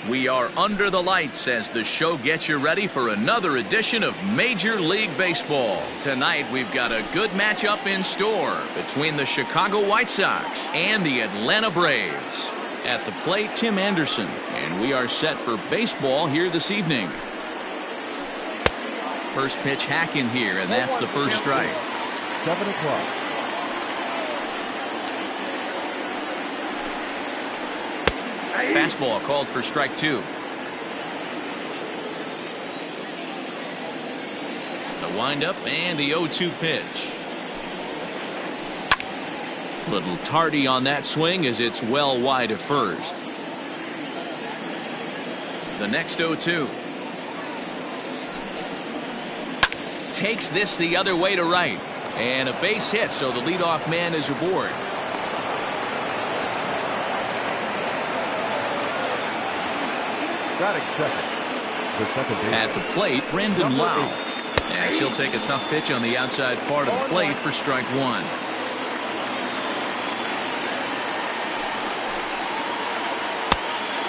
We are under the lights as the show gets you ready for another edition of Major League Baseball. Tonight we've got a good matchup in store between the Chicago White Sox and the Atlanta Braves. At the plate, Tim Anderson, and we are set for baseball here this evening. First pitch hack in here, and that's the first strike. 7 o'clock. Fastball called for strike 2. The windup and the 0-2 pitch. Little tardy on that swing as it's well wide of first. The next 0-2. Takes this the other way to right. And a base hit, so the leadoff man is aboard. At the plate, Brendan Lau. As he'll take a tough pitch on the outside part of the plate for strike 1.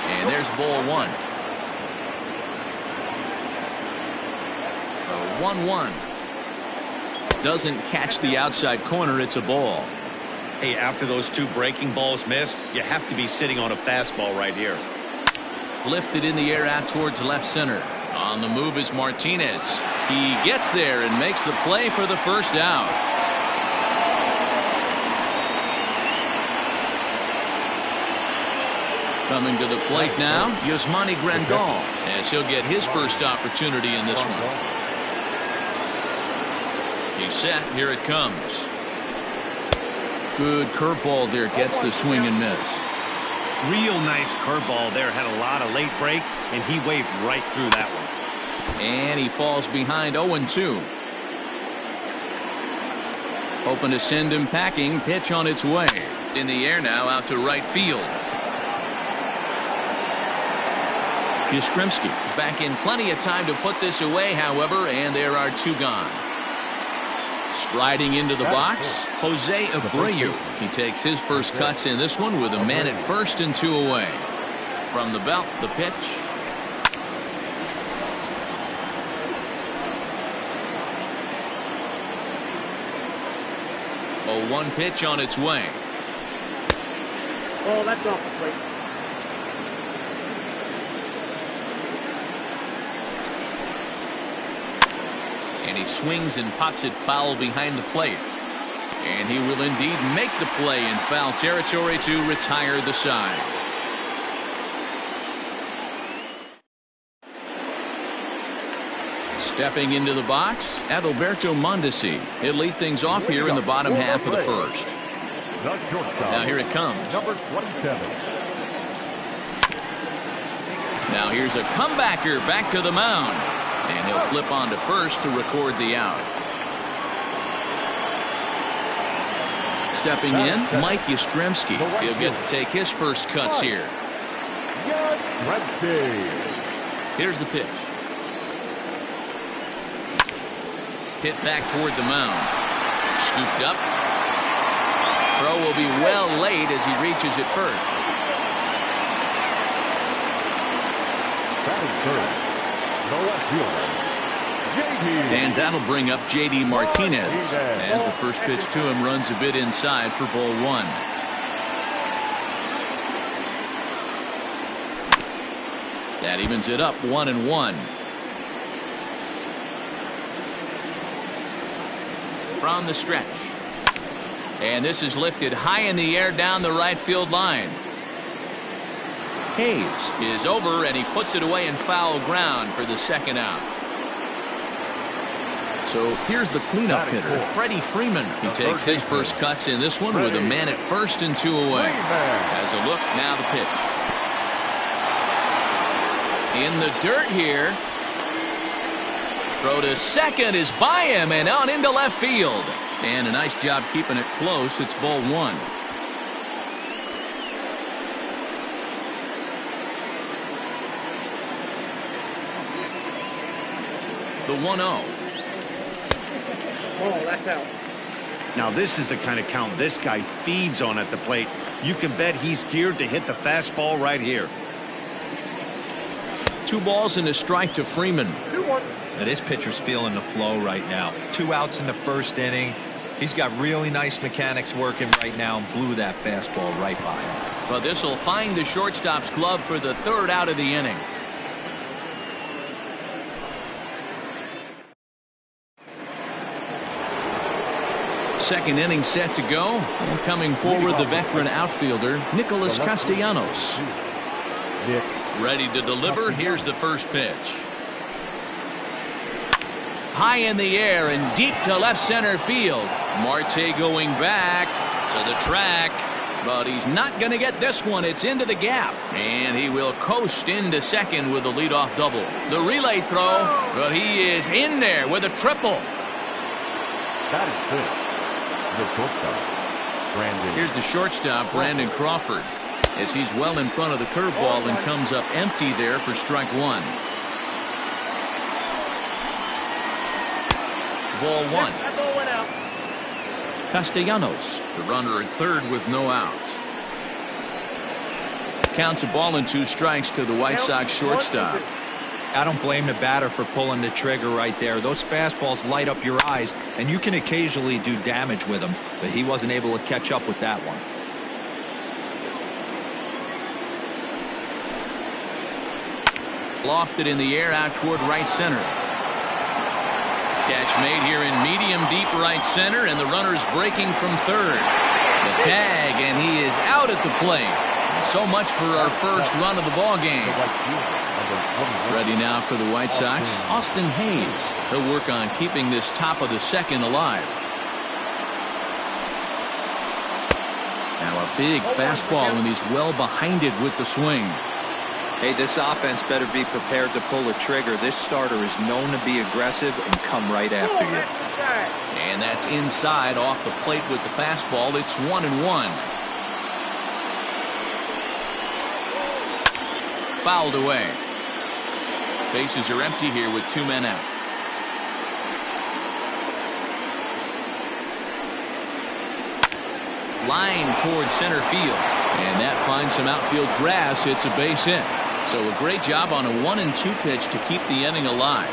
And there's ball 1. So 1-1. Doesn't catch the outside corner. It's a ball. Hey, after those 2 breaking balls missed, you have to be sitting on a fastball right here. Lifted in the air out towards left center. On the move is Martinez. He gets there and makes the play for the first out. Coming to the plate now, Yasmani Grandal, as he'll get his first opportunity in this one. He's set. Here it comes. Good curveball there. Gets the swing and miss. Real nice curveball there. Had a lot of late break, and he waved right through that one. And he falls behind 0-2. Hoping to send him packing. Pitch on its way. In the air now out to right field. Yastrzemski is back in plenty of time to put this away, however, and there are 2 gone. Striding into the box, Jose Abreu. He takes his first cuts in this one with a man at first and 2 away. From the belt, the pitch. A 1 pitch on its way. Oh, that's off the plate. And he swings and pops it foul behind the plate. And he will indeed make the play in foul territory to retire the side. Stepping into the box, Adalberto Mondesi. He'll lead things off here in the bottom half of the first. Now here it comes. Number 27. Now here's a comebacker back to the mound. And he'll flip on to first to record the out. Stepping in, Mike Yastrzemski. He'll get to take his first cuts here. Here's the pitch. Hit back toward the mound. Scooped up. Throw will be well late as he reaches it first. And that'll bring up J.D. Martinez as the first pitch to him runs a bit inside for ball 1. That evens it up 1-1. From the stretch. And this is lifted high in the air down the right field line. Hayes is over and he puts it away in foul ground for the second out. So here's the cleanup hitter, Freddie Freeman. He takes his first cuts in this one with a man at first and 2 away. Has a look, now the pitch. In the dirt here. Throw to second is by him and on into left field. And a nice job keeping it close. It's ball 1. The 1-0. Oh, that's out. Now this is the kind of count this guy feeds on at the plate. You can bet he's geared to hit the fastball right here. 2 balls and a strike to Freeman. 2-1. Now, this pitcher's feeling the flow right now. 2 outs in the first inning. He's got really nice mechanics working right now and blew that fastball right by him. But this will find the shortstop's glove for the 3rd out of the inning. Second inning set to go. And coming forward, the veteran outfielder, Nicholas Castellanos. Ready to deliver. Here's the first pitch. High in the air and deep to left center field. Marte going back to the track. But he's not going to get this one. It's into the gap. And he will coast into second with a leadoff double. The relay throw, but he is in there with a triple. That is good. The shortstop, Brandon. Here's the shortstop, Brandon Crawford, as he's well in front of the curveball and comes up empty there for strike 1. Ball 1. That ball went out. Castellanos, the runner at third with no outs. Counts a ball and 2 strikes to the White Sox shortstop. I don't blame the batter for pulling the trigger right there. Those fastballs light up your eyes, and you can occasionally do damage with them, but he wasn't able to catch up with that one. Lofted in the air out toward right center. Catch made here in medium deep right center, and the runner's breaking from third. The tag, and he is out at the plate. So much for our first run of the ball game. Ready now for the White Sox, Austin Hayes. He'll work on keeping this top of the second alive. Now a big fastball, and he's well behind it with the swing. Hey, this offense better be prepared to pull a trigger. This starter is known to be aggressive and come right after you. And that's inside off the plate with the fastball. It's 1-1. Fouled away. Bases are empty here with 2 men out. Line towards center field, and that finds some outfield grass. It's a base hit. So a great job on a 1-2 pitch to keep the inning alive.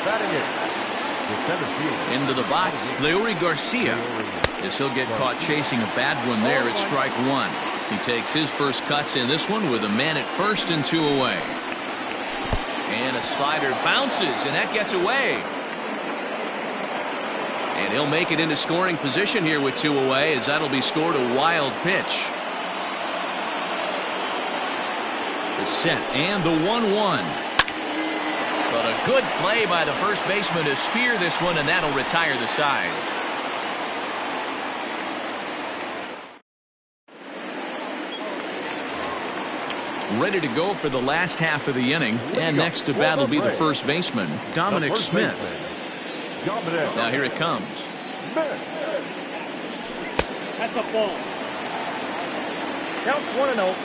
Batting it. The center field. Into the box, Leury Garcia. As he'll get caught chasing a bad one there at strike 1. He takes his first cuts in this one with a man at first and 2 away. And a slider bounces, and that gets away. And he'll make it into scoring position here with 2 away, as that'll be scored a wild pitch. The set and the 1-1. But a good play by the first baseman to spear this one, and that'll retire the side. Ready to go for the last half of the inning, and next to bat will be the first baseman, Dominic Smith. Now here it comes. That's a ball. Counts 1-0.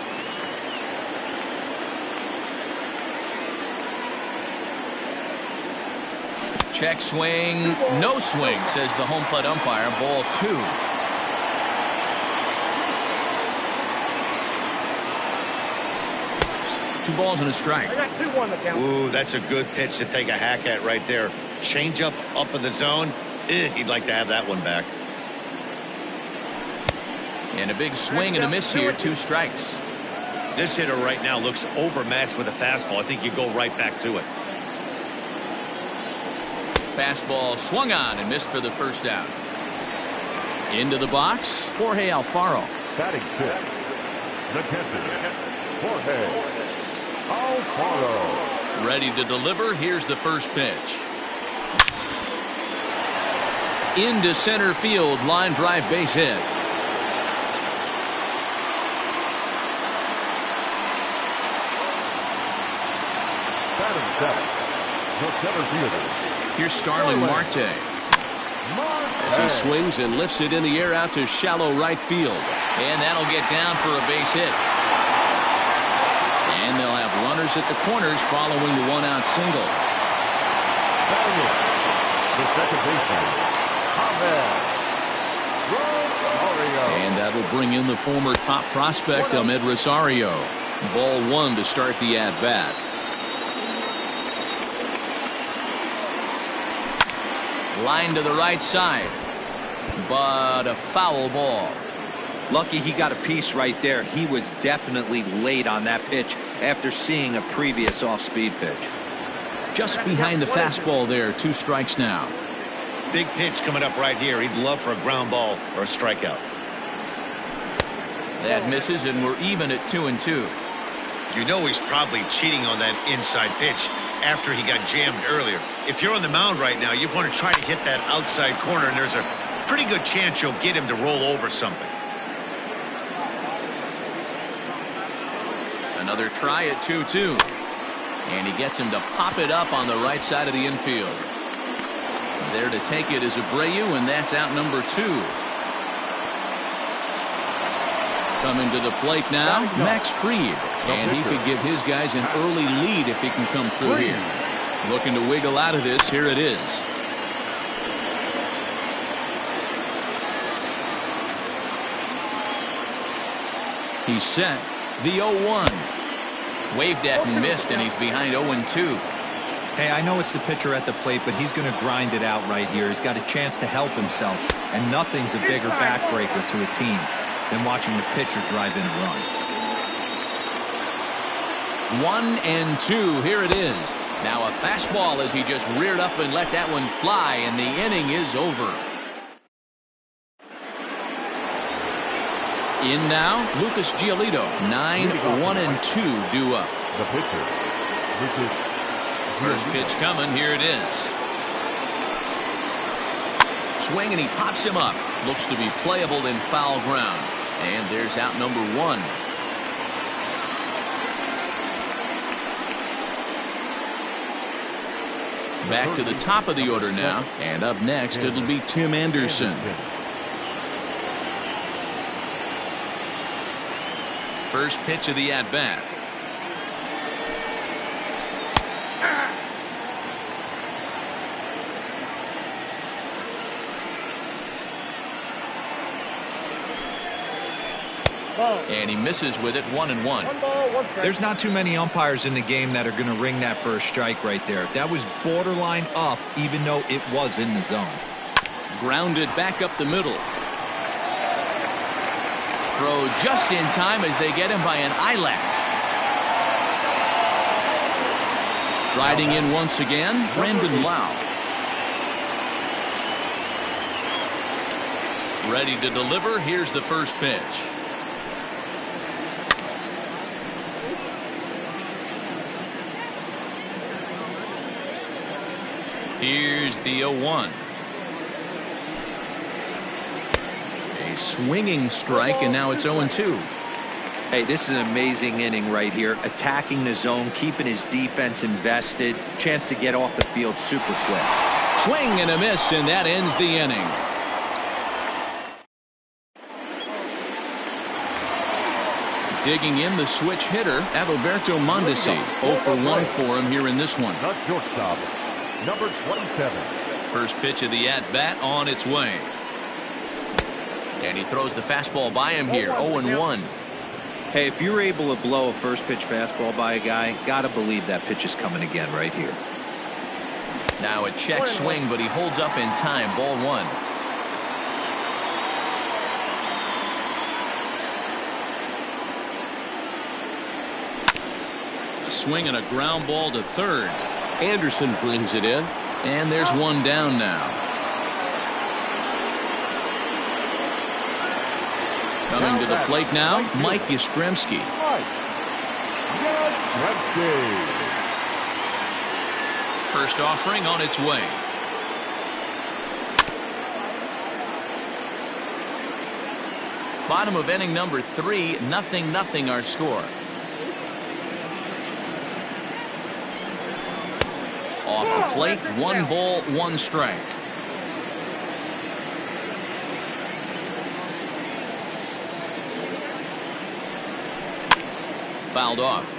Check swing, no swing, says the home plate umpire. Ball 2. Two balls and a strike. I got 2-1 the count. Ooh, that's a good pitch to take a hack at right there. Change up in the zone. He'd like to have that one back. And a big swing and a miss here. 2 strikes. This hitter right now looks overmatched with a fastball. I think you go right back to it. Fastball swung on and missed for the first out. Into the box, Jorge Alfaro. Batting fifth. The catcher, Jorge Alfaro. Ready to deliver. Here's the first pitch. Into center field, line drive base hit. Batting seventh. The center fielder. Here's Starling Marte. As he swings and lifts it in the air out to shallow right field. And that'll get down for a base hit. And they'll have runners at the corners following the 1-out single. The second baseman, Javier And that'll bring in the former top prospect, Rosario. Ball one to start the at-bat. Line to the right side, but a foul ball. Lucky he got a piece right there. He was definitely late on that pitch after seeing a previous off-speed pitch. Just behind the fastball there, 2 strikes now. Big pitch coming up right here. He'd love for a ground ball or a strikeout. That misses, and we're even at 2-2. You know he's probably cheating on that inside pitch after he got jammed earlier. If you're on the mound right now, you want to try to hit that outside corner, and there's a pretty good chance you'll get him to roll over something. Another try at 2-2. And he gets him to pop it up on the right side of the infield. There to take it is Abreu, and that's out number 2. Coming to the plate now, Max Fried. And he could give his guys an early lead if he can come through here. Looking to wiggle out of this. Here it is. He's set. The 0-1. Waved at and missed, and he's behind 0-2. Hey, I know it's the pitcher at the plate, but he's going to grind it out right here. He's got a chance to help himself, and nothing's a bigger backbreaker to a team than watching the pitcher drive in a run. 1-2. Here it is. Now a fastball as he just reared up and let that one fly, and the inning is over. In now, Lucas Giolito. 9-1-2 due up. The pitcher, Lucas. First pitch coming. Here it is. Swing, and he pops him up. Looks to be playable in foul ground. And there's out number 1. Back to the top of the order now. And up next, it'll be Tim Anderson. First pitch of the at-bat. And he misses with it. 1-1. There's not too many umpires in the game that are going to ring that first strike right there. That was borderline up, even though it was in the zone. Grounded back up the middle. Throw just in time as they get him by an eyelash. Riding in once again, Brandon Lau. Ready to deliver. Here's the first pitch. Here's the 0-1. A swinging strike, and now it's 0-2. Hey, this is an amazing inning right here. Attacking the zone, keeping his defense invested. Chance to get off the field super quick. Swing and a miss, and that ends the inning. Digging in, the switch hitter, Adalberto Mondesi. 0 for 1 for him here in this one. The shortstop, number 27. First pitch of the at-bat on its way. And he throws the fastball by him here. 0-1. Hey, if you're able to blow a first pitch fastball by a guy, gotta believe that pitch is coming again right here. Now a check swing, but he holds up in time. Ball 1. A swing and a ground ball to third. Anderson brings it in, and there's one down now. Coming to the plate now, Mike Yastrzemski. First offering on its way. Bottom of inning number 3, 0-0 our score. Off the plate, 1 ball, 1 strike. Fouled off.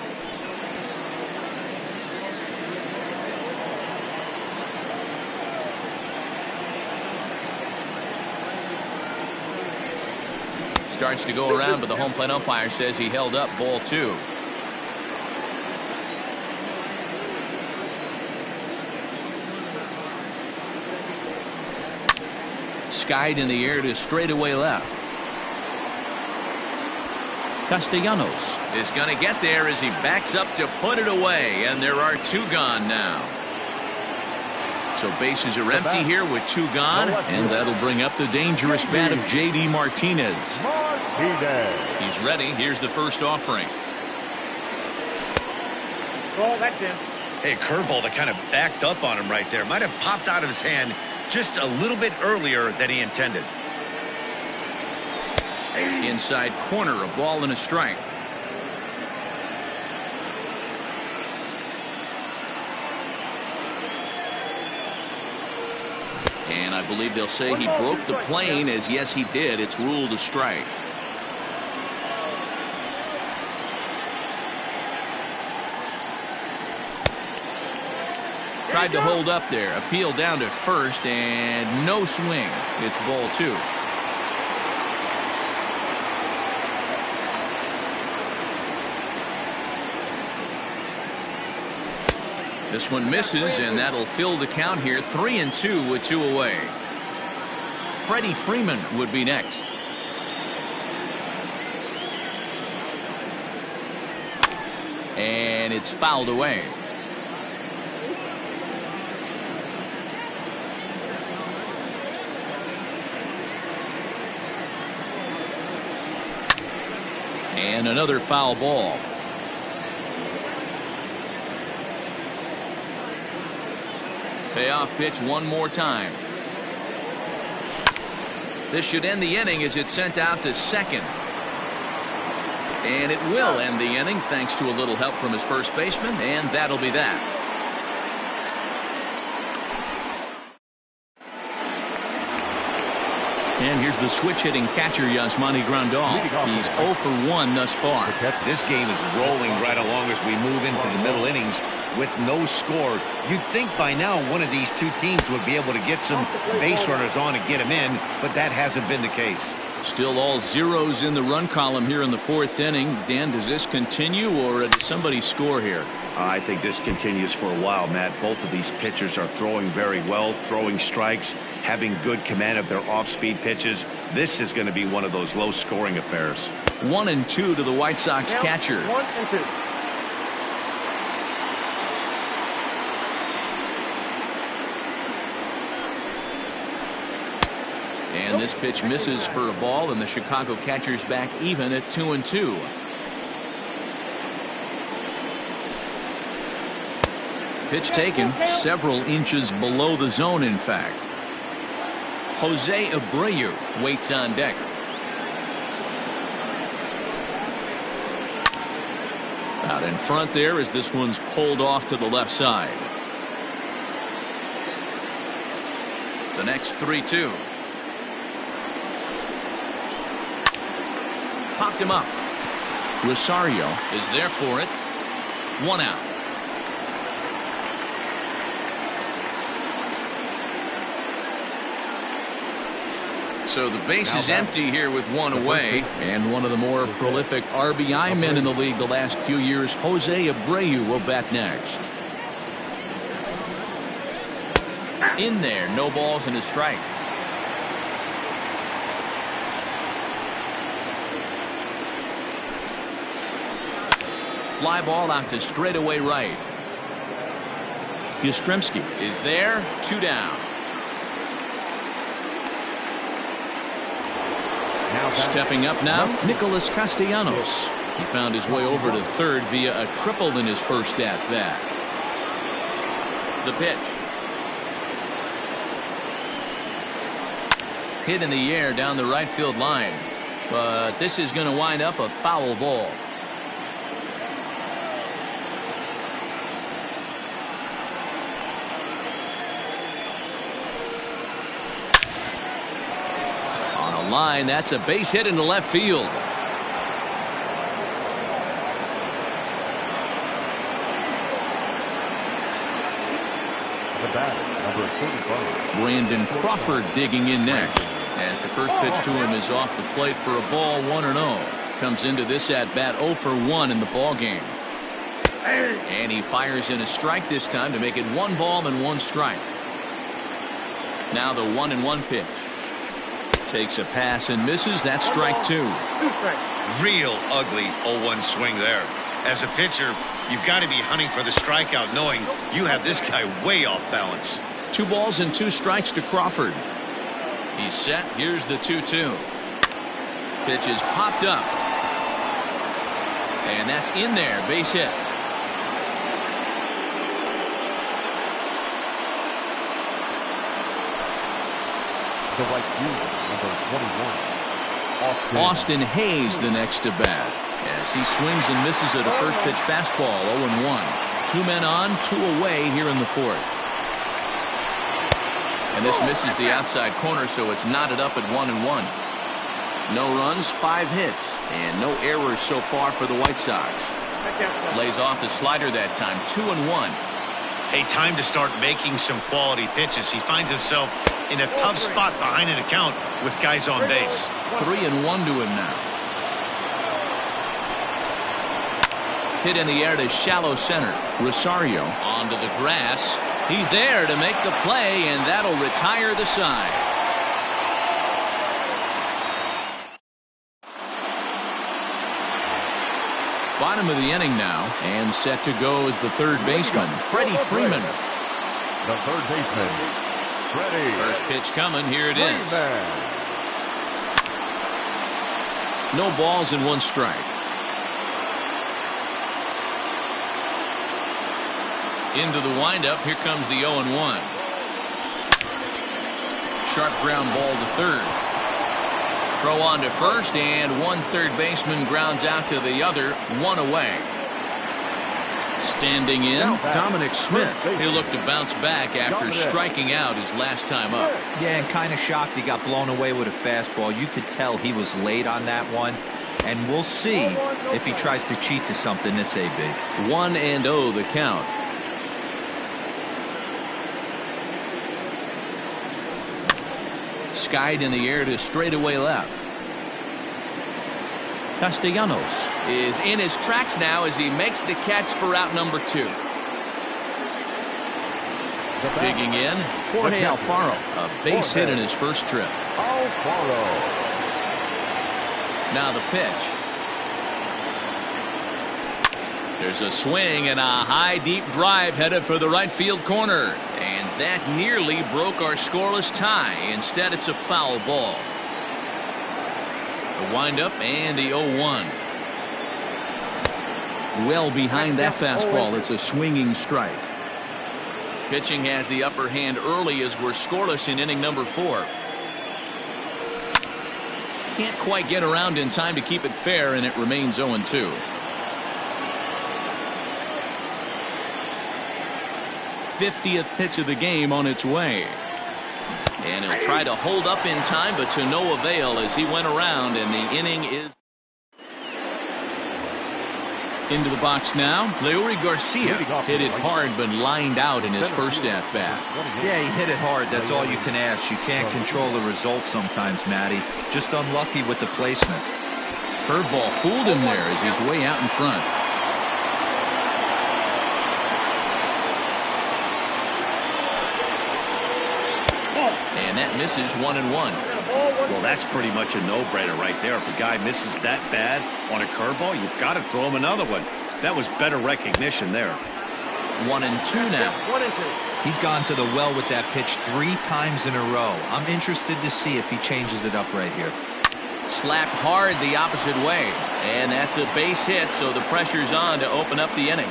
starts to go around, but the home plate umpire says he held up ball 2. Skied in the air to straightaway left. Castellanos is going to get there as he backs up to put it away, and there are 2 gone now. So bases are empty here with 2 gone, and that'll bring up the dangerous bat of J.D. Martinez. He's ready. Here's the first offering. Ball, that's in. Hey, curveball that kind of backed up on him right there. Might have popped out of his hand just a little bit earlier than he intended. Inside corner, a ball and a strike. And I believe they'll say he broke the plane, as yes he did. It's ruled a strike. Tried to hold up there. Appeal down to first, and no swing. It's ball 2. This one misses, and that'll fill the count here. 3-2 with 2 away. Freddie Freeman would be next. And it's fouled away. And another foul ball. Payoff pitch one more time. This should end the inning as it's sent out to second. And it will end the inning thanks to a little help from his first baseman, and that'll be that. And here's the switch-hitting catcher, Yasmani Grandal. He's 0 for 1 thus far. This game is rolling right along as we move into the middle innings with no score. You'd think by now one of these 2 teams would be able to get some base runners on and get them in, but that hasn't been the case. Still all zeros in the run column here in the 4th inning. Dan, does this continue, or does somebody score here? I think this continues for a while, Matt. Both of these pitchers are throwing very well, throwing strikes, having good command of their off-speed pitches. This is going to be one of those low-scoring affairs. 1-2 to the White Sox catcher. 1-2. And this pitch misses for a ball, and the Chicago catcher's back even at 2-2. Pitch taken several inches below the zone, in fact. Jose Abreu waits on deck. Out in front there as this one's pulled off to the left side. The next 3-2. Popped him up. Rosario is there for it. 1 out. So the base is empty here with 1 away, and one of the more prolific RBI men in the league the last few years, Jose Abreu, will bat next. In there, no balls and a strike. Fly ball out to straightaway right. Yastrzemski is there, 2 down. Stepping up now, Nicholas Castellanos. He found his way over to third via a triple in his first at-bat. The pitch. Hit in the air down the right field line. But this is going to wind up a foul ball. Line, that's a base hit into left field. The batter, number 45. Brandon Crawford digging in next. As the first pitch to him is off the plate for a ball, 1-0. Comes into this at bat 0 for 1 in the ball game. And he fires in a strike this time to make it 1 ball and 1 strike. Now the 1-1 pitch. Takes a pass and misses. That's strike 2. Real ugly 0-1 swing there. As a pitcher, you've got to be hunting for the strikeout, knowing you have this guy way off balance. 2 balls and 2 strikes to Crawford. He's set. Here's the 2-2. Pitch is popped up. And that's in there. Base hit. The right fielder, number 21. Austin Hayes the next to bat. As he swings and misses at a first pitch fastball, 0-1. 2 men on, 2 away here in the 4th. And this misses the outside corner, so it's knotted up at 1-1. No runs, 5 hits, and no errors so far for the White Sox. Lays off the slider that time, 2-1. Hey, time to start making some quality pitches. He finds himself in a tough spot behind an account with guys on base. 3-1 to him now. Hit in the air to shallow center. Rosario onto the grass. He's there to make the play, and that'll retire the side. Bottom of the inning now, and set to go is the third baseman, Freddie Freeman. The third baseman, Freddie. First pitch coming. Here it is. No balls and 1 strike. Into the windup. Here comes the 0-1. Sharp ground ball to third. Throw on to first, and 1 third baseman grounds out to the other, 1 away. Standing in, Dominic Smith. He'll look to bounce back after striking out his last time up. Yeah, and kind of shocked he got blown away with a fastball. You could tell he was late on that one. And we'll see if he tries to cheat to something this AB. 1-0 the count. Skied in the air to straightaway left. Castellanos is in his tracks now as he makes the catch for out number 2. Digging in, Jorge Alfaro, a base hit in his first trip. Now the pitch. There's a swing and a high deep drive headed for the right field corner. And that nearly broke our scoreless tie. Instead, it's a foul ball. The windup and the 0-1. Well behind that fastball. It's a swinging strike. Pitching has the upper hand early as we're scoreless in inning number 4. Can't quite get around in time to keep it fair, and it remains 0-2. '50th pitch of the game on its way. And he'll try to hold up in time, but to no avail as he went around, and the inning is into the box now. Leury Garcia hit it hard but lined out in his first at-bat. Yeah, he hit it hard. That's all you can ask. You can't control the result sometimes, Matty. Just unlucky with the placement. Curveball fooled him there as he's way out in front. And that misses 1-1. Well, that's pretty much a no-brainer right there. If a guy misses that bad on a curveball, you've got to throw him another one. That was better recognition there. 1-2 now. He's gone to the well with that pitch 3 times in a row. I'm interested to see if he changes it up right here. Slapped hard the opposite way. And that's a base hit, so the pressure's on to open up the inning.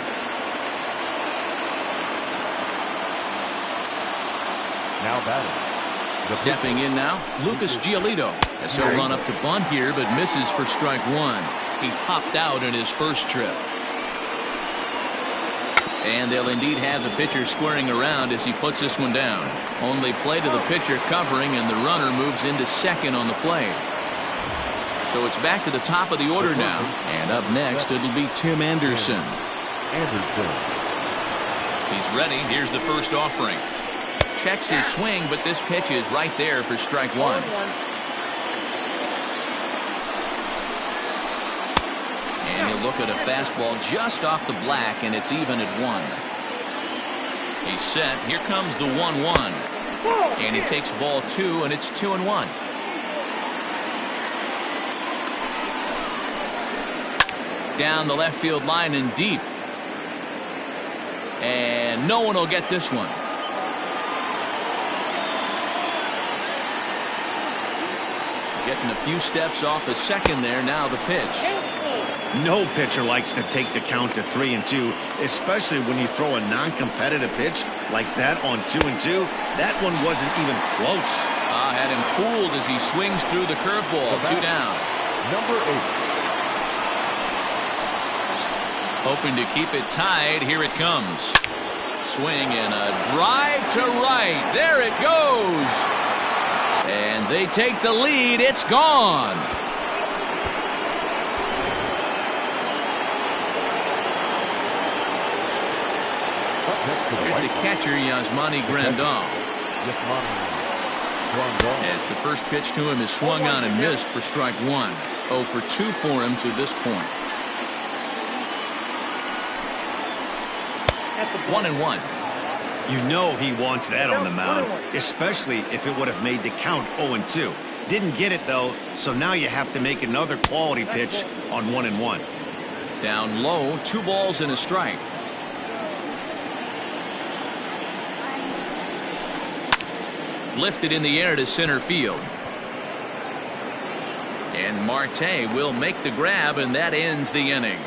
Now batting. Stepping in now, Lucas Giolito. As he'll run up to bunt here, but misses for strike 1. He popped out in his first trip. And they'll indeed have the pitcher squaring around as he puts this one down. Only play to the pitcher covering, and the runner moves into second on the play. So it's back to the top of the order now. And up next, it'll be Tim Anderson. He's ready. Here's the first offering. Checks his swing, but this pitch is right there for strike 1. And he'll look at a fastball just off the black, and it's even at 1. He's set. Here comes the 1-1. And he takes ball 2, and it's 2-1. Down the left field line and deep. And no one will get this one. Getting a few steps off a second there. Now the pitch. No pitcher likes to take the count to 3-2, especially when you throw a non-competitive pitch like that on 2-2. That one wasn't even close. Had him fooled as he swings through the curveball. 2 down. Number 8. Hoping to keep it tied. Here it comes. Swing and a drive to right. There it goes. And they take the lead. It's gone. Here's the catcher, Yasmani Grandal. As the first pitch to him is swung on and missed for strike 1. 0 for 2 for him to this point. 1-1. You know he wants that on the mound, especially if it would have made the count 0-2. Didn't get it, though, so now you have to make another quality pitch on 1-1. Down low, 2 balls and a strike. Lifted in the air to center field. And Marte will make the grab, and that ends the inning.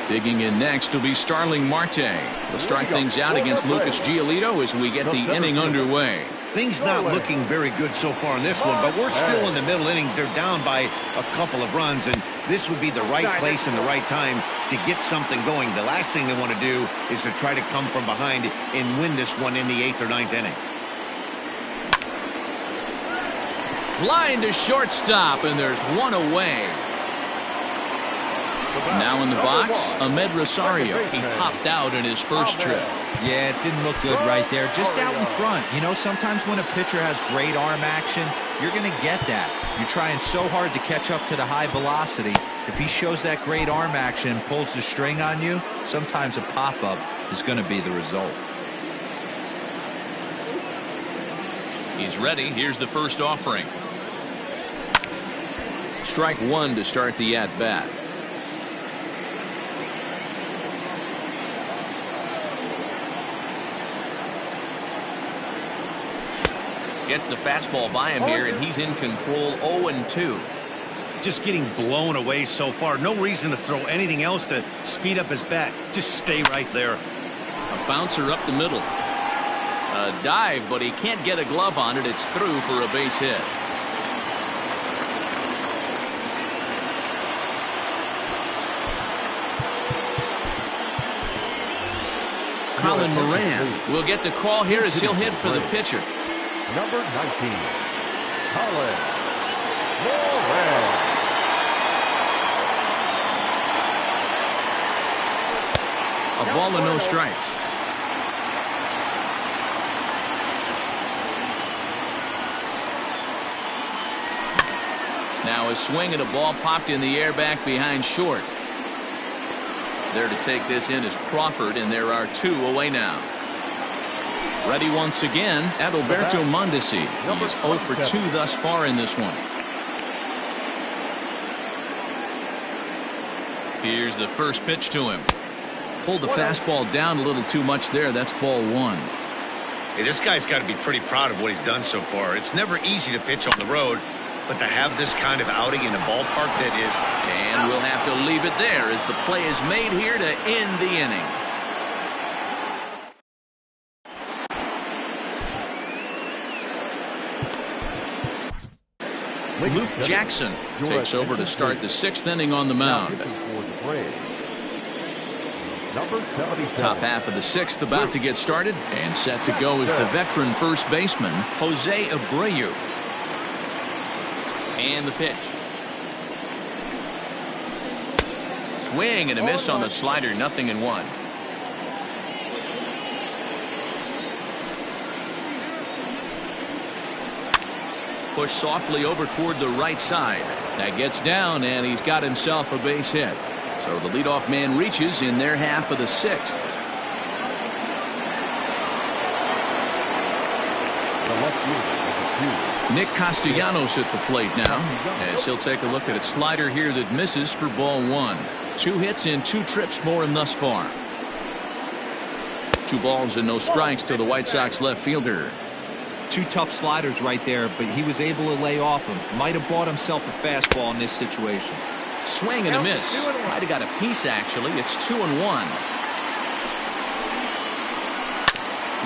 Digging in next will be Starling Marte. He'll start things out against Lucas Giolito as we get the inning underway. Things not looking very good so far in this one, but we're still in the middle innings. They're down by a couple of runs, and this would be the right place and the right time to get something going. The last thing they want to do is to try to come from behind and win this one in the 8th or 9th inning. Line to shortstop, and there's one away. Now in the box, Ahmed Rosario. He popped out in his first trip. Yeah, it didn't look good right there. Just out in front. You know, sometimes when a pitcher has great arm action, you're going to get that. You're trying so hard to catch up to the high velocity. If he shows that great arm action, pulls the string on you, sometimes a pop-up is going to be the result. He's ready. Here's the first offering. Strike 1 to start the at-bat. Gets the fastball by him here, and he's in control. 0-2. Just getting blown away so far. No reason to throw anything else to speed up his bat. Just stay right there. A bouncer up the middle. A dive, but he can't get a glove on it. It's through for a base hit. Colin Moran will get the call here as he'll hit for the pitcher. Number 19, Colin Moran. A ball and no strikes. Now a swing and a ball popped in the air back behind short. There to take this in is Crawford, and there are 2 away now. Ready once again, Adalberto Mondesi. He's 0 for 2 thus far in this one. Here's the first pitch to him. Pulled the fastball down a little too much there. That's ball 1. Hey, this guy's got to be pretty proud of what he's done so far. It's never easy to pitch on the road, but to have this kind of outing in a ballpark that is. And we'll have to leave it there as the play is made here to end the inning. Luke Jackson takes over to start the 6th inning on the mound. Top half of the 6th about to get started, and set to go is the veteran first baseman, Jose Abreu. And the pitch. Swing and a miss on the slider, 0-1. Push softly over toward the right side. That gets down, and he's got himself a base hit. So the leadoff man reaches in their half of the sixth. The left fielder, Nick Castellanos at the plate now, as he'll take a look at a slider here that misses for ball one. 2 hits and 2 trips for him thus far. 2 balls and no strikes to the White Sox left fielder. 2 tough sliders right there, but he was able to lay off them. Might have bought himself a fastball in this situation. Swing and a miss. Might have got a piece, actually. It's 2-1.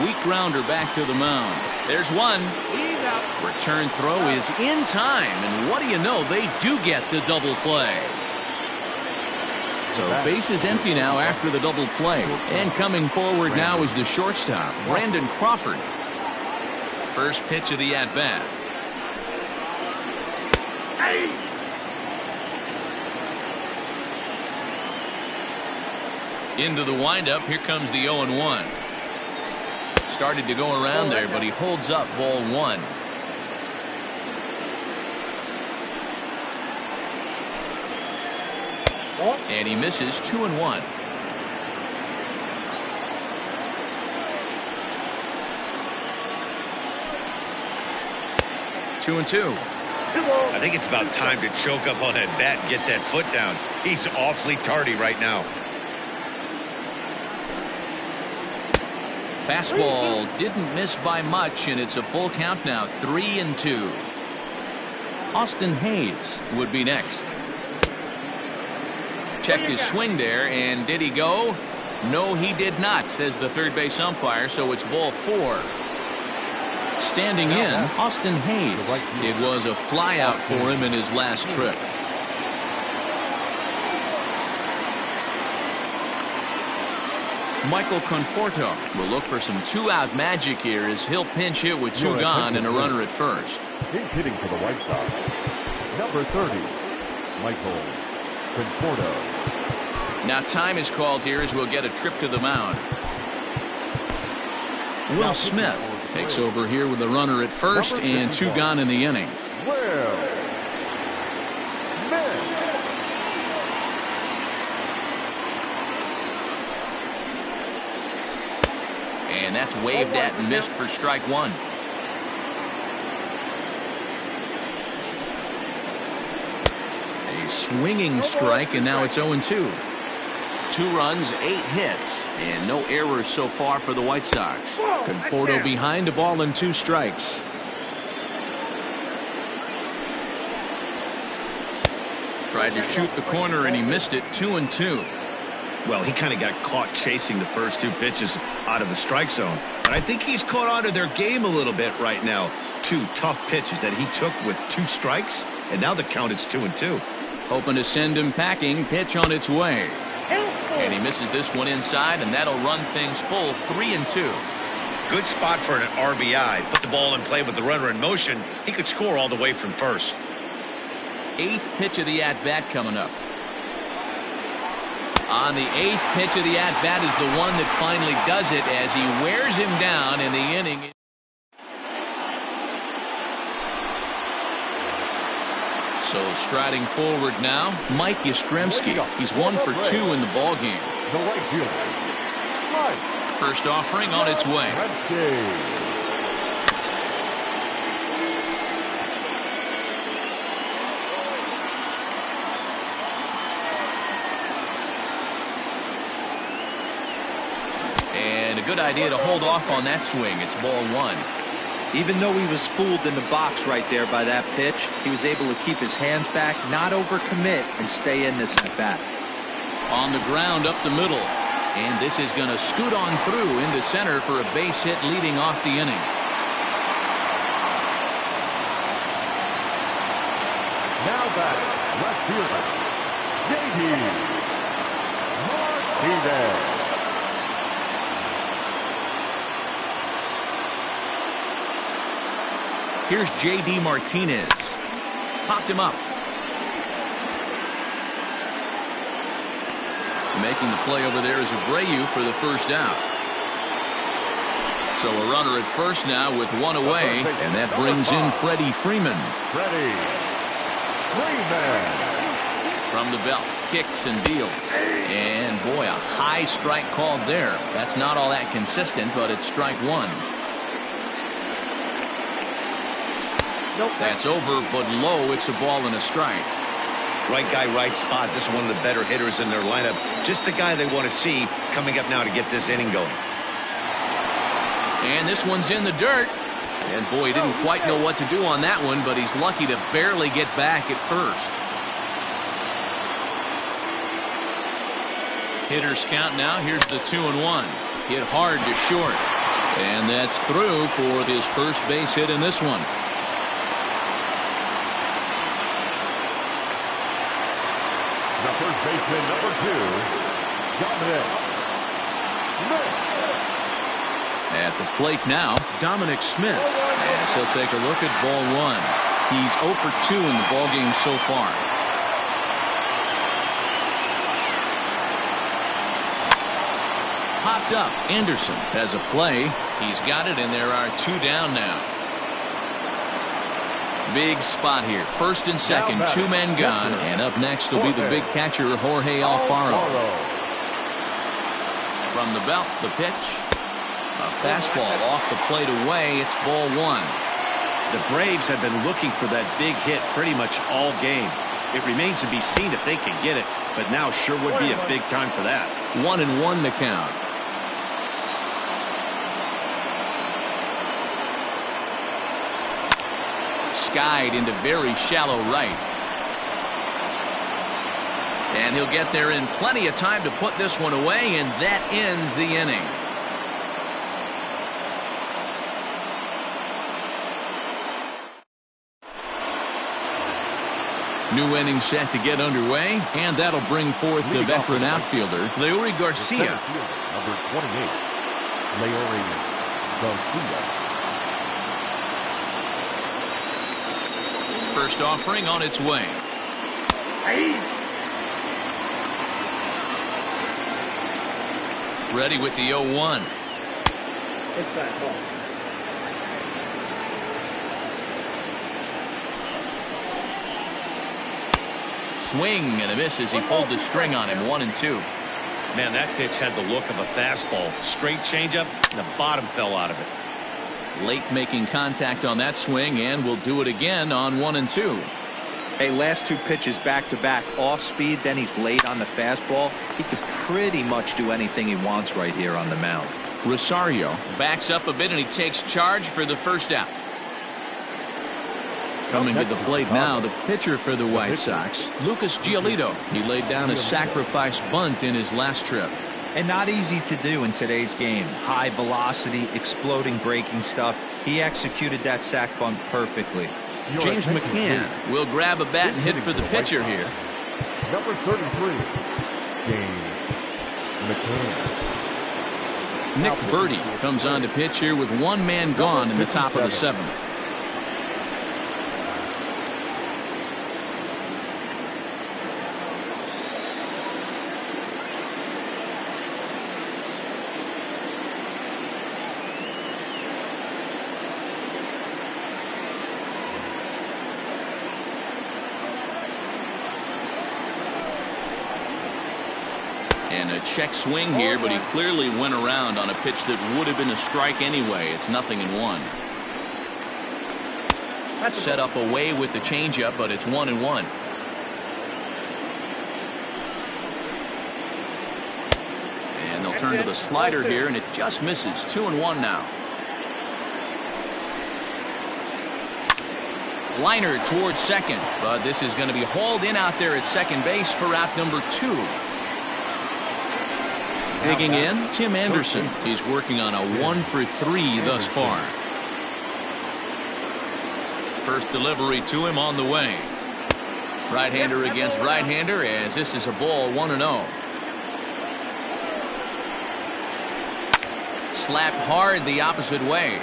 Weak grounder back to the mound. There's one. He's out. Return throw is in time, and what do you know? They do get the double play. So base is empty now after the double play. And coming forward now is the shortstop, Brandon Crawford. First pitch of the at-bat. Into the windup. Here comes the 0-1. Started to go around there, but he holds up ball one. And he misses 2-1. Two and two. I think it's about time to choke up on that bat and get that foot down. He's awfully tardy right now. Fastball didn't miss by much, and it's a full count now, 3-2. Austin Hayes would be next. Checked his swing there, and did he go? No, he did not, says the third base umpire, so it's ball 4. Standing in, Austin Hayes. It was a flyout for him in his last trip. Michael Conforto will look for some 2-out magic here as he'll pinch hit with 2 gone and a runner at first. He's hitting for the White Sox. Number 30, Michael Conforto. Now time is called here as we'll get a trip to the mound. Will Smith takes over here with a runner at first and 2 gone in the inning. And that's waved at and missed for strike 1. A swinging strike, and now it's 0-2. 2 runs, 8 hits, and no errors so far for the White Sox. Conforto behind a ball and 2 strikes. Tried to shoot the corner and he missed it. 2-2. Well, he kind of got caught chasing the first 2 pitches out of the strike zone. But I think he's caught on to their game a little bit right now. 2 tough pitches that he took with 2 strikes, and now the count is 2-2. Hoping to send him packing. Pitch on its way. And he misses this one inside, and that'll run things full. 3-2. Good spot for an RBI. Put the ball in play with the runner in motion. He could score all the way from first. 8th pitch of the at-bat coming up. On the 8th pitch of the at-bat is the one that finally does it as he wears him down in the inning. So striding forward now, Mike Yastrzemski. He's 1 for 2 in the ballgame. The right fielder, First offering on its way. And a good idea to hold off on that swing. It's ball 1. Even though he was fooled in the box right there by that pitch, he was able to keep his hands back, not overcommit, and stay in this at bat. On the ground up the middle. And this is going to scoot on through into center for a base hit leading off the inning. Now batting, left fielder, J.D. Martinez. Here's J.D. Martinez. Popped him up. Making the play over there is Abreu for the first out. So a runner at first now with one away, and that brings in Freddie Freeman. Freddie Freeman. From the belt, kicks and deals. And boy, a high strike called there. That's not all that consistent, but it's strike one. That's over, but low. It's a ball and a strike. Right guy, right spot. This is one of the better hitters in their lineup. Just the guy they want to see coming up now to get this inning going. And this one's in the dirt. And boy, he didn't quite know what to do on that one, but he's lucky to barely get back at first. Hitters count now. Here's the 2-1. Hit hard to short. And that's through for his first base hit in this one. The first baseman, number 2, Dominic Smith. At the plate now, Dominic Smith. As he'll take a look at ball one. He's 0 for 2 in the ballgame so far. Popped up. Anderson has a play. He's got it, and there are 2 down now. Big spot here. First and second, 2 men gone. And up next will be the big catcher, Jorge Alfaro. From the belt, the pitch. A fastball off the plate away. It's ball one. The Braves have been looking for that big hit pretty much all game. It remains to be seen if they can get it, but now sure would be a big time for that. 1-1 to count. Skied into very shallow right. And he'll get there in plenty of time to put this one away, and that ends the inning. New inning set to get underway, and that'll bring forth the veteran outfielder, Leury Garcia. Number 28, Leury Garcia. First offering on its way. Ready with the 0-1. Swing and a miss as he pulled the string on him. 1-2. Man, that pitch had the look of a fastball. Straight changeup, and the bottom fell out of it. Late making contact on that swing, and will do it again on 1-2. Hey, last 2 pitches back-to-back off speed, then he's late on the fastball. He could pretty much do anything he wants right here on the mound. Rosario backs up a bit, and he takes charge for the first out. Coming to the plate now, the pitcher for the White Sox, Lucas Giolito. He laid down a sacrifice bunt in his last trip. And not easy to do in today's game. High velocity, exploding breaking stuff. He executed that sac bunt perfectly. James McCann will grab a bat and hit for the pitcher here. Number 33, James McCann. Nick Birdie comes on to pitch here with 1 man gone in the top of the 7th. And a check swing here, but he clearly went around on a pitch that would have been a strike anyway. It's 0-1. Set up away with the changeup, but it's 1-1. And they'll turn to the slider here, and it just misses. 2-1 now. Liner towards second, but this is going to be hauled in out there at second base for out number 2. Digging in, Tim Anderson. He's working on a 1 for 3 thus far. First delivery to him on the way. Right-hander against right-hander, as this is a ball. 1-0. Slapped hard the opposite way.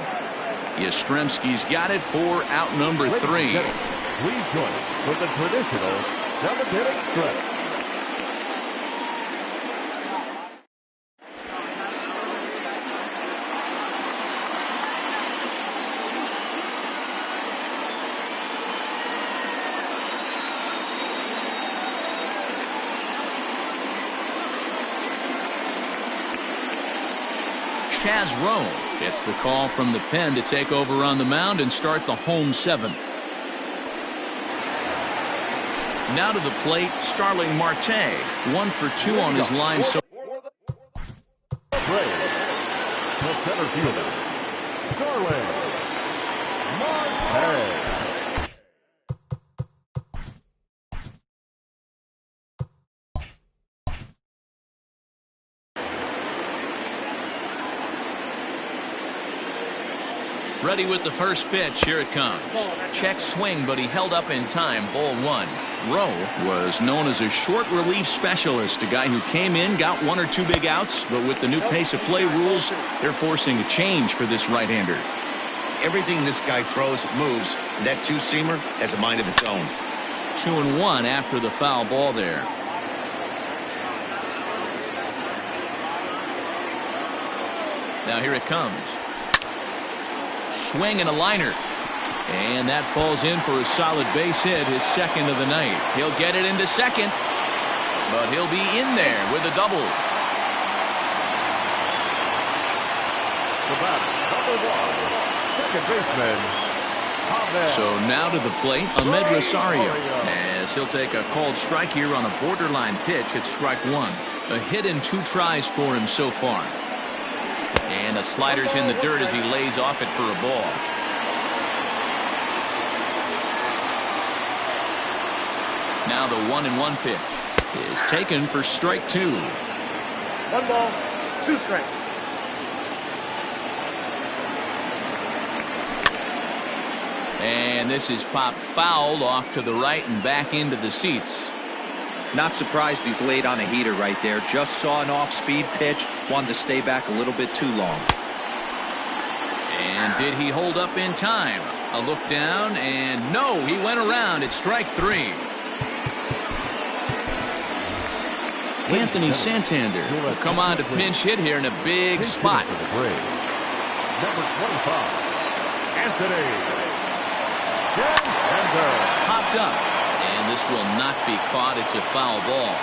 Yastrzemski's got it for out number 3. Please join us for the traditional 7th-inning stretch. Chaz Rowe gets the call from the pen to take over on the mound and start the home seventh. Now to the plate, Starling Marte, 1 for 2 on his line. So The center fielder, Starling Marte. ready with the first pitch. Here it comes. Check swing, but he held up in time. Ball 1. Rowe was known as a short relief specialist, a guy who came in, got 1 or 2 big outs, but with the new pace of play rules, they're forcing a change for this right-hander. Everything this guy throws moves, and that two-seamer has a mind of its own. 2-1 after the foul ball there. Now here it comes. Swing and a liner. And that falls in for a solid base hit, his second of the night. He'll get it into second, but he'll be in there with a double. The batter, number 1, second baseman. So now to the plate, Ahmed Rosario, as he'll take a called strike here on a borderline pitch at strike 1. A hit and 2 tries for him so far. And the slider's in the dirt as he lays off it for a ball. Now the 1-1 pitch is taken for strike 2. 1 ball, 2 strikes. And this is popped foul off to the right and back into the seats. Not surprised he's laid on a heater right there. Just saw an off-speed pitch. Wanted to stay back a little bit too long. And did he hold up in time? A look down, and no, he went around at strike 3. Anthony Santander will come on to pinch hit here in a big spot. Number 25, Anthony Santander. Popped up, and this will not be caught. It's a foul ball.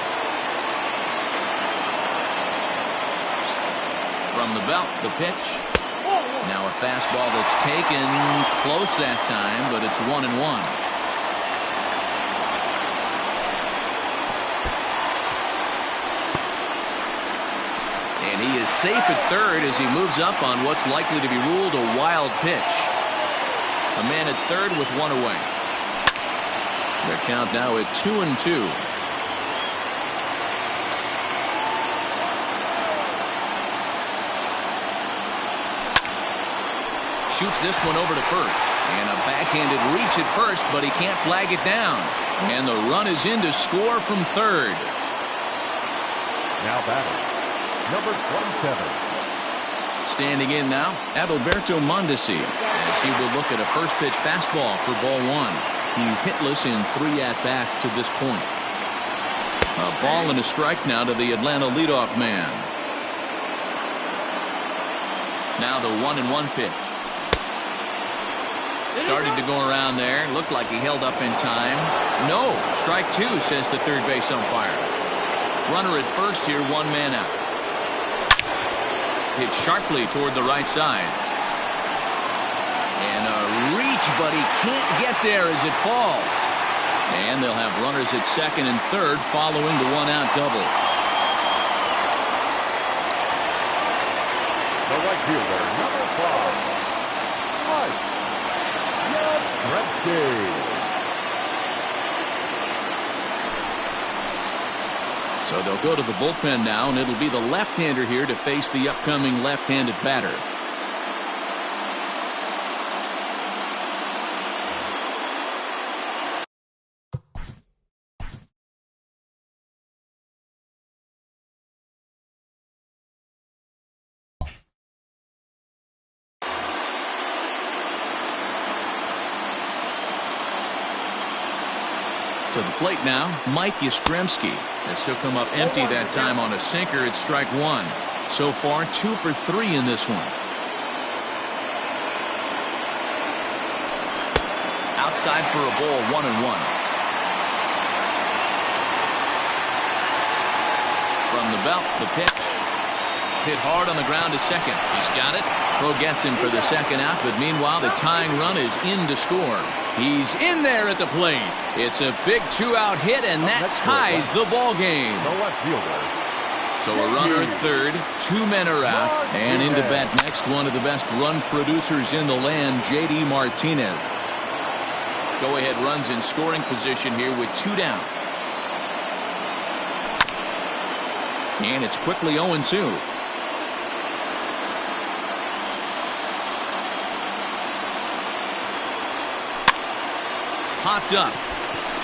From the belt, the pitch. Now a fastball that's taken close that time, but it's 1-1. And he is safe at third as he moves up on what's likely to be ruled a wild pitch. A man at third with 1 away. Their count now at 2-2. Shoots this one over to first. And a backhanded reach at first, but he can't flag it down. And the run is in to score from third. Now batting, number 27. Standing in now, Adalberto Mondesi, as he will look at a first pitch fastball for ball 1. He's hitless in 3 at-bats to this point. A ball and a strike now to the Atlanta leadoff man. Now the 1-1 pitch. Started to go around there. Looked like he held up in time. No, strike 2, says the third base umpire. Runner at first here, 1 man out. Hit sharply toward the right side. And a reach, but he can't get there as it falls. And they'll have runners at second and third following the 1-out double. The right fielder, number 5, Mike Yastrzemski. So they'll go to the bullpen now, and it'll be the left-hander here to face the upcoming left-handed batter. To the plate now, Mike Yastrzemski. As he'll come up empty that time on a sinker at strike 1. So far, 2 for 3 in this one. Outside for a ball, 1-1. From the belt, the pitch. hit hard on the ground to second. He's got it. Throw gets him for the second out, but meanwhile the tying run is in to score. He's in there at the plate. It's a big 2-out hit, and that ties the ball game. The left fielder. So a runner at third, 2 men are out, and into bat next, one of the best run producers in the land, J.D. Martinez. Go-ahead runs in scoring position here with 2 down. And it's quickly 0-2. Popped up.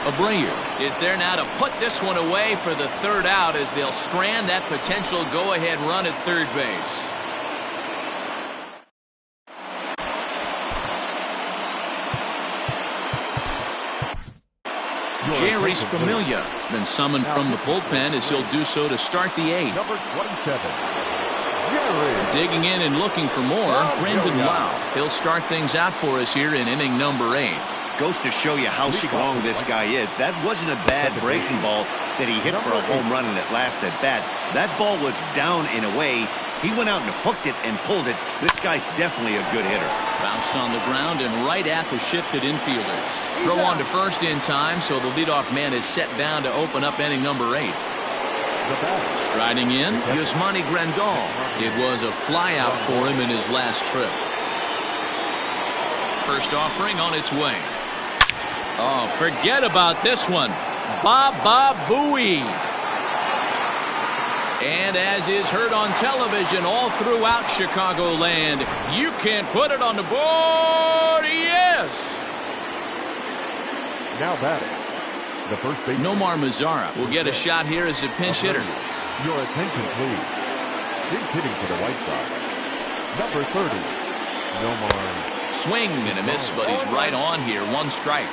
Abreu is there now to put this one away for the 3rd out as they'll strand that potential go-ahead run at third base. Jerry Familia has been summoned from the bullpen as he'll do so to start the 8th. Number 27. Digging in and looking for more, Brendan Lau. He'll start things out for us here in inning number 8. Goes to show you how strong this guy is. That wasn't a bad breaking ball that he hit for a home run in that last at bat. That ball was down in a way. He went out and hooked it and pulled it. This guy's definitely a good hitter. Bounced on the ground and right at the shifted infielders. Throw on to first in time, so the leadoff man is set down to open up inning number 8. Striding in, Yasmani Grandal. It was a flyout for him in his last trip. First offering on its way. Oh, forget about this one. Baba Booey. And as is heard on television all throughout Chicagoland, you can't put it on the board. Yes. Now batting. The first base. Nomar Mazara will get a shot here as a pinch hitter. Your attention, please. He's hitting for the White Sox. Number 30. Nomar. Swing and a miss, but he's right on here. 1 strike.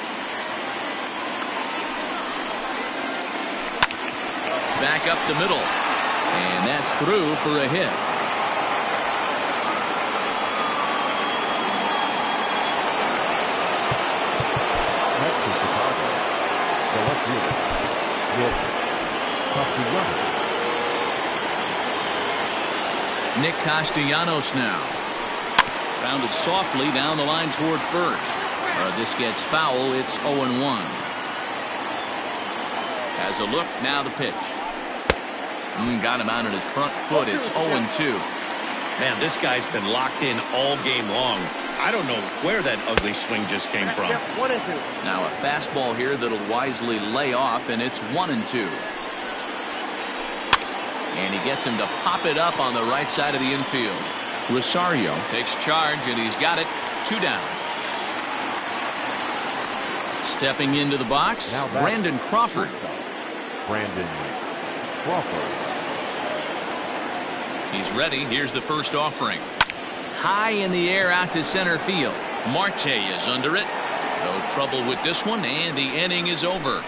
Back up the middle. And that's through for a hit. Next to Chicago. The left fielder. Nick Castellanos now. Bounded softly down the line toward first. This gets foul. It's 0-1. Has a look. Now the pitch. Got him out on his front foot. It's 0-2. Man, this guy's been locked in all game long. I don't know where that ugly swing just came from. Now a fastball here that'll wisely lay off, and it's 1-2. And he gets him to pop it up on the right side of the infield. Rosario takes charge, and he's got it. 2 down. Stepping into the box, Brandon Crawford. Brandon Crawford. He's ready. Here's the first offering. High in the air out to center field. Marte is under it. No trouble with this one, and the inning is over.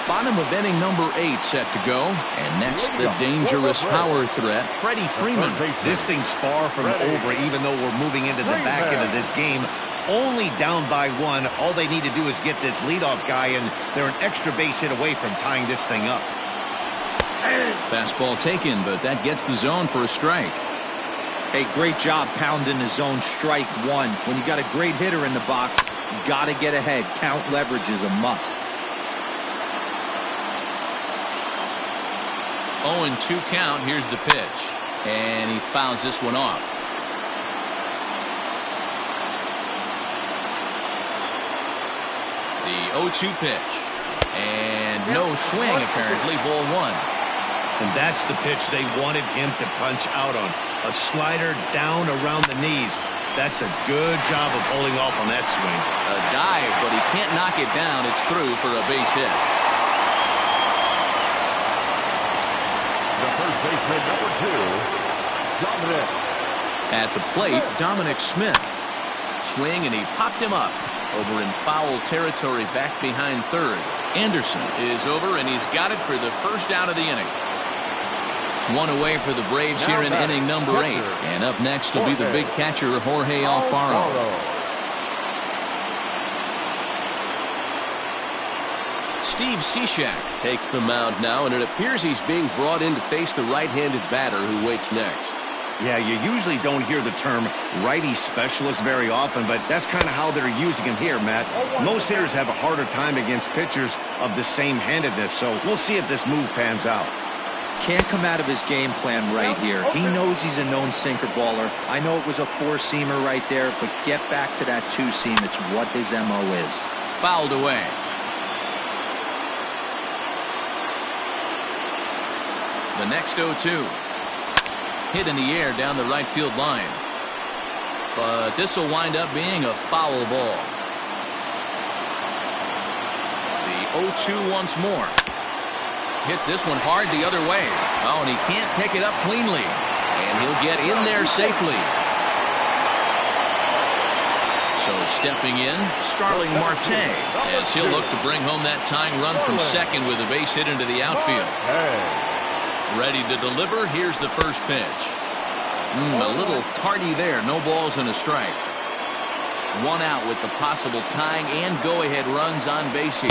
Bottom of inning number 8 set to go. And next, the dangerous power threat, Freddie Freeman. This thing's far from over, even though we're moving into the back end of this game. Only down by 1. All they need to do is get this leadoff guy, and they're an extra base hit away from tying this thing up. Fastball taken, but that gets the zone for a strike. Hey, great job pounding the zone. Strike 1. When you got a great hitter in the box, you got to get ahead. Count leverage is a must. 0-2 count. Here's the pitch. And he fouls this one off. The 0-2 pitch. And no swing, apparently. Ball 1. And that's the pitch they wanted him to punch out on. A slider down around the knees. That's a good job of holding off on that swing. A dive, but he can't knock it down. It's through for a base hit. The first baseman, number 2, Dominic. At the plate, Dominic Smith. Swing, and he popped him up. Over in foul territory back behind third. Anderson is over, and he's got it for the first out of the inning. 1 away for the Braves here in inning number 8. And up next will be the big catcher, Jorge Alfaro. Steve Cishek takes the mound now, and it appears he's being brought in to face the right-handed batter who waits next. Yeah, you usually don't hear the term righty specialist very often, but that's kind of how they're using him here, Matt. Most hitters have a harder time against pitchers of the same handedness, so we'll see if this move pans out. Can't come out of his game plan right here. He knows he's a known sinker baller. I know it was a four-seamer right there, but get back to that two-seam. It's what his MO is. Fouled away. The next 0-2. Hit in the air down the right field line. But this will wind up being a foul ball. The 0-2 once more. Hits this one hard the other way. Oh, and he can't pick it up cleanly. And he'll get in there safely. So stepping in, Starling Marte, as he'll look to bring home that tying run from second with a base hit into the outfield. Ready to deliver. Here's the first pitch. A little tardy there. No balls and a strike. One out with the possible tying and go-ahead runs on base here.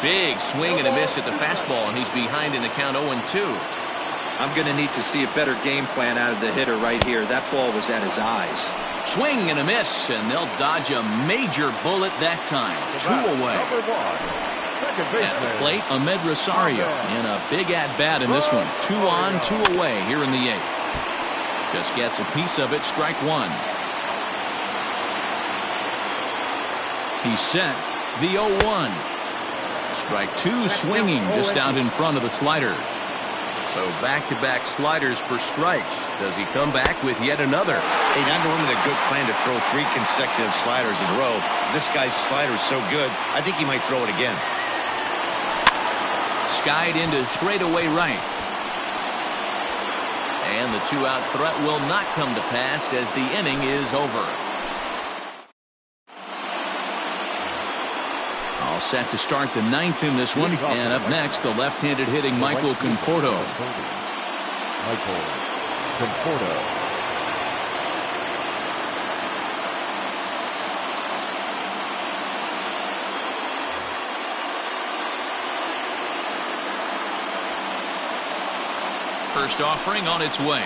Big swing and a miss at the fastball, and he's behind in the count 0-2. I'm going to need to see a better game plan out of the hitter right here. That ball was at his eyes. Swing and a miss, and they'll dodge a major bullet that time. 2 away. At the plate, Ahmed Rosario in a big at-bat in this one. 2 on, 2 away here in the 8th. Just gets a piece of it, strike 1. He's set, the 0-1. Strike 2 swinging just out in front of the slider. So back-to-back sliders for strikes. Does he come back with yet another? Hey, not normally a good plan to throw 3 consecutive sliders in a row. This guy's slider is so good, I think he might throw it again. Skied into straightaway right. And the 2-out threat will not come to pass as the inning is over. All set to start the 9th in this one. And up next, the left-handed hitting Michael Conforto. Michael Conforto. First offering on its way.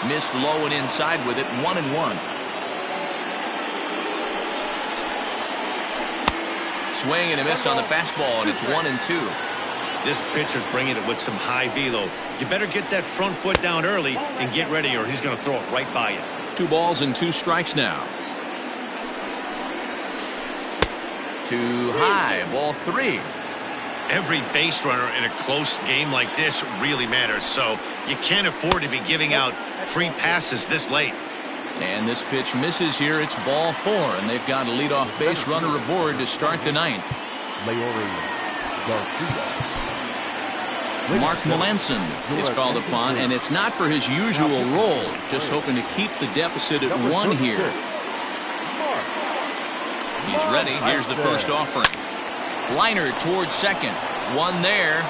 Missed low and inside with it. 1-1. Swing and a miss on the fastball, and it's 1-2. This pitcher's bringing it with some high velo. You better get that front foot down early and get ready, or he's going to throw it right by you. 2 balls and 2 strikes now. Too high, ball 3. Every base runner in a close game like this really matters, so you can't afford to be giving out free passes this late. And this pitch misses here. It's ball 4, and they've got a leadoff base runner aboard to start the 9th. Mark Melanson is called upon, and it's not for his usual role, just hoping to keep the deficit at 1 here. He's ready. Here's the first offering. Liner towards second. 1 there.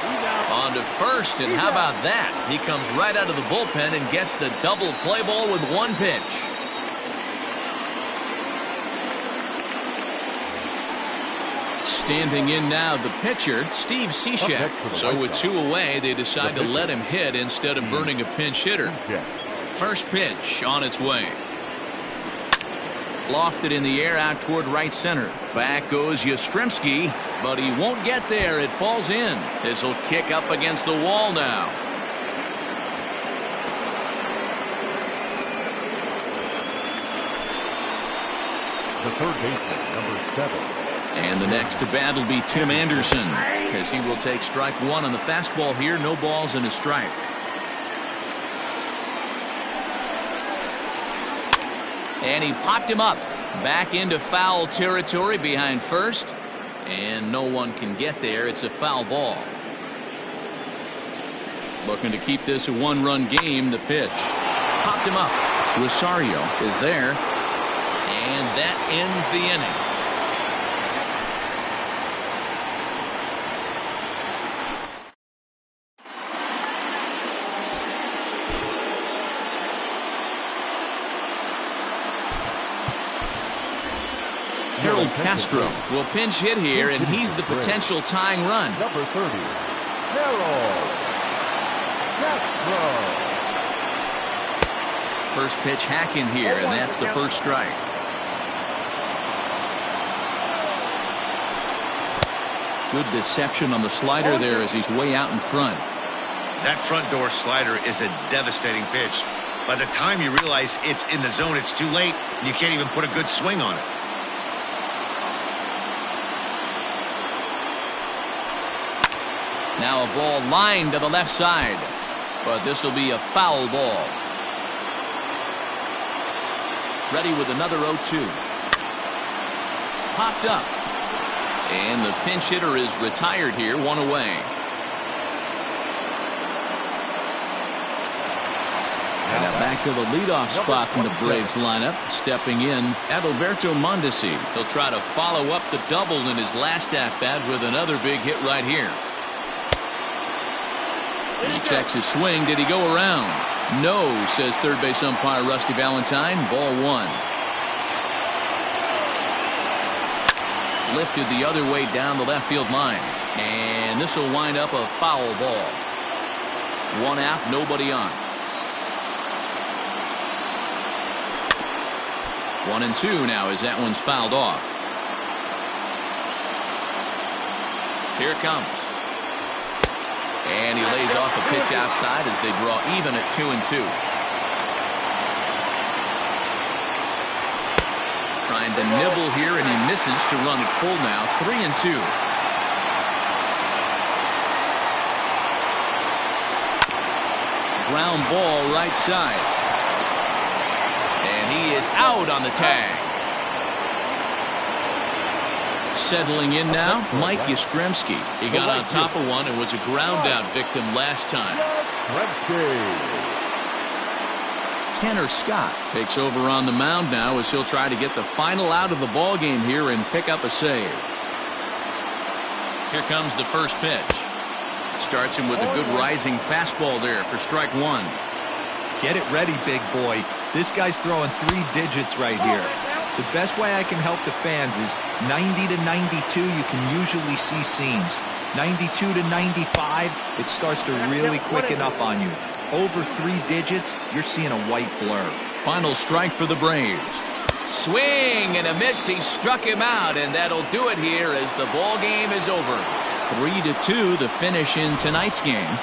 On to first, and how about that? He comes right out of the bullpen and gets the double play ball with 1 pitch. Standing in now, the pitcher, Steve Cishek. So with 2 away, they decide to let him hit instead of burning a pinch hitter. First pitch on its way. Lofted in the air out toward right center. Back goes Yastrzemski, but he won't get there. It falls in. This will kick up against the wall now. The third baseman, number 7. And the next to bat will be Tim Anderson, as he will take strike 1 on the fastball here. No balls and a strike. And he popped him up back into foul territory behind first, and no one can get there. It's a foul ball. Looking to keep this a 1-run game. The pitch popped him up. Rosario is there, and that ends the inning. Harold Castro will pinch hit here, and he's the potential tying run. Number 30, Harold Castro. First pitch hacking here, and that's the first strike. Good deception on the slider there as he's way out in front. That front door slider is a devastating pitch. By the time you realize it's in the zone, it's too late, and you can't even put a good swing on it. Now a ball lined to the left side, but this will be a foul ball. Ready with another 0-2. Popped up. And the pinch hitter is retired here, one away. And now back to the leadoff spot in the Braves lineup. Stepping in, Adalberto Mondesi. He'll try to follow up the double in his last at-bat with another big hit right here. He checks his swing. Did he go around? No, says third base umpire Rusty Valentine. Ball one. Lifted the other way down the left field line. And this will wind up a foul ball. One out, nobody on. 1-2 now as that one's fouled off. Here it comes. And he lays off a pitch outside as they draw even at 2-2. Trying to nibble here, and he misses to run it full now. 3-2. Ground ball right side. And he is out on the tag. Settling in now, Mike Yastrzemski. He got on top of one and was a ground out victim last time. Tanner Scott takes over on the mound now as he'll try to get the final out of the ball game here and pick up a save. Here comes the first pitch. Starts him with a good rising fastball there for strike one. Get it ready, big boy. This guy's throwing 3 digits right here. The best way I can help the fans is 90 to 92, you can usually see seams. 92 to 95, it starts to really quicken up on you. Over 3 digits, you're seeing a white blur. Final strike for the Braves. Swing and a miss. He struck him out, and that'll do it here as the ball game is over. 3-2 the finish in tonight's game.